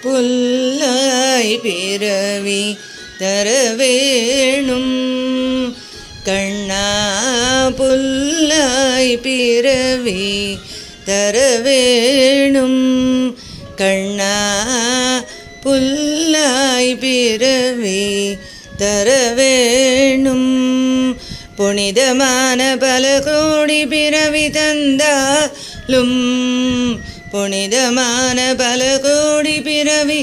புல்லாய் பிறவி தரவேணும் கண்ணா புல்லாய் பிறவி தரவேணும் கண்ணா புல்லாய் பிறவி தரவேணும் புனிதமான பல கோடி பிறவி தந்தாலும் புனிதமான பல கோடி பிறவி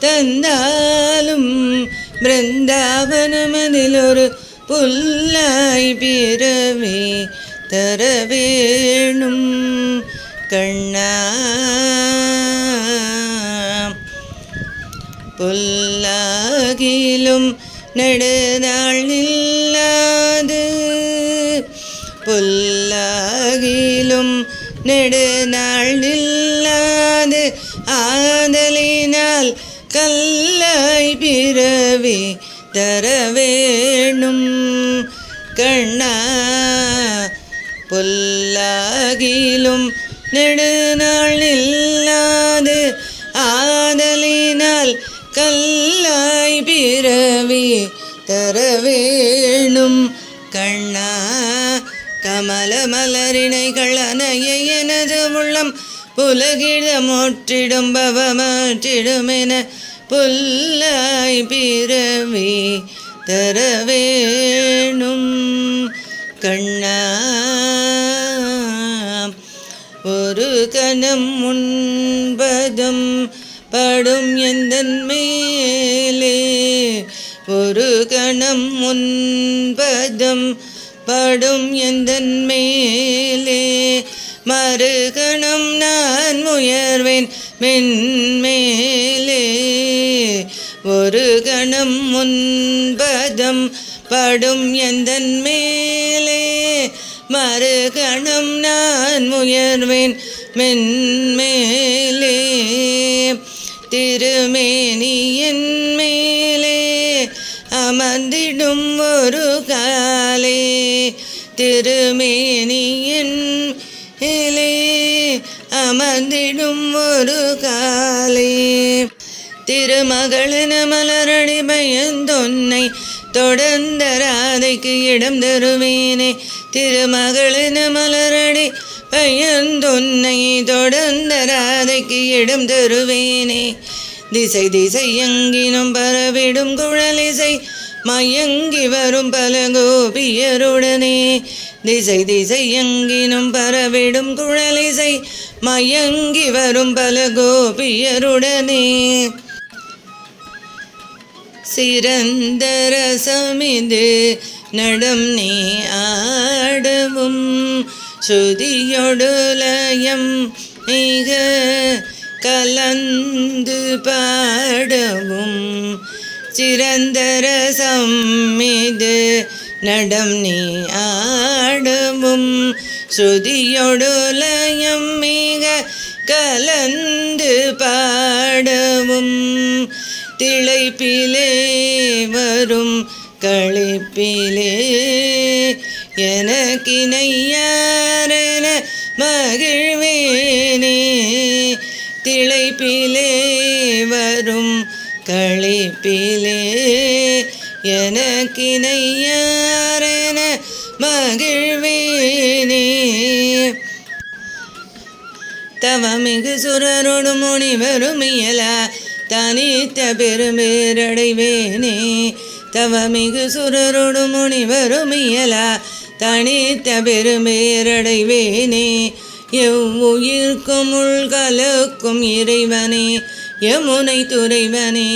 தந்தாலும் பிருந்தாவனம் அதில் ஒரு புல்லாய் பிறவி தரவேணும் கண்ணா புல்லாகிலும் நெடுநாள் நில்லாது புல்லாகிலும் நெடுநாள் நில்லாது ஆதலினால் கல்லாய் பிறவி தரவேணும் கண்ணா புல்லாகிலும் நெடுநாள் நில்லாது ஆதலினால் கல்லாய் பிறவி தரவேணும் கண்ணா கமல மலரினைகள் அணைய எனது உள்ளம் புலகிடமொற்றிடும் பவமாற்றிடுமென புல்லாய் பிறவி தரவேணும் கண்ணா ஒரு கணம் முன்பதும் படும் எந்தன் மேலே ஒரு கணம் முன்பதும் படும் எந்தன் மேலே மறுகணம் நான் முயர்வேன் மென்மேலே ஒரு கணம் முன்பதும் படும் எந்தன் மேலே மறுகணம் நான் முயர்வேன் மென்மேலே திருமேனியின் மேலே அமர்ந்திடும் ஒரு காலே திருமேனியின் மேலே அமர்ந்திடும் ஒரு காலே திருமகளின மலரடி பயந்தொன்னை தொடர்ந்த ராதைக்கு இடம் தருவேனே திருமகளின மலரடி பயந்தொன்னை தொடர்ந்த ராதைக்கு இடம் தருவேனே திசை திசை எங்கினும் பரவிடும் குழலிசை மயங்கி வரும் பல கோபியருடனே திசை திசை எங்கினும் பரவிடும் குழலிசை மயங்கி வரும் பல கோபியருடனே சிறந்த ரசமிது நடம் நீ ஆடவும் சுதியொடு லயம் மிக கலந்து பாடவும் சிறந்த ரசம் மீது நடம் நீ ஆடவும் சுதியொடு லயம் மிக கலந்து பாடவும் திளைப்பிலே வரும் களிப்பிலே எனக்கினையாரென மகிழ்வேனே திளைப்பிலே வரும் களிப்பிலே எனக்கினையாரென மகிழ்வேனே தவமிகு சுரரோடு முனிவரும் இயலா தனித்த பெரும்பேரடைவேனே தவமிகு சுரரோடு முனிவரும் இயலா தனித்த பெரும்பேரடைவேனே எவ்வுயிர்க்கும் உள்கலக்கும் இறைவனே யமுனை துறைவனே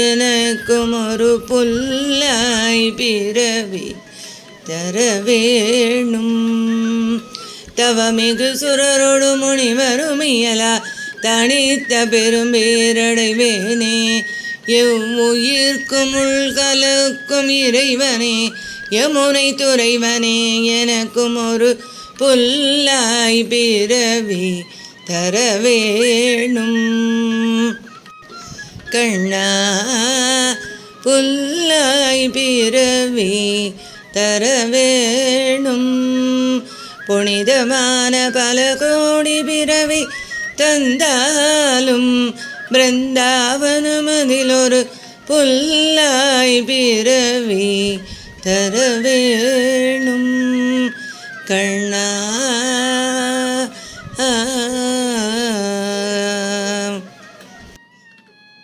எனக்கும் ஒரு புல்லாய் பிறவி தரவேணும் தவமிகு சுரரோடு முனிவரும் இயலா தனித்த பெரும்பேரடைவேனே எவ்வுயிர்க்கும் உள்கலக்கும் இறைவனே யமுனை துறைவனே எனக்கும் ஒரு புல்லாய் பிறவி தரவேணும் கண்ணா புல்லாய் பிறவி தரவேணும் புனிதமான பல கோடி பிறவி தந்தாலும் பிருந்தாவனமதிலொரு புல்லாய் பிறவி தர வேணும் கண்ணா.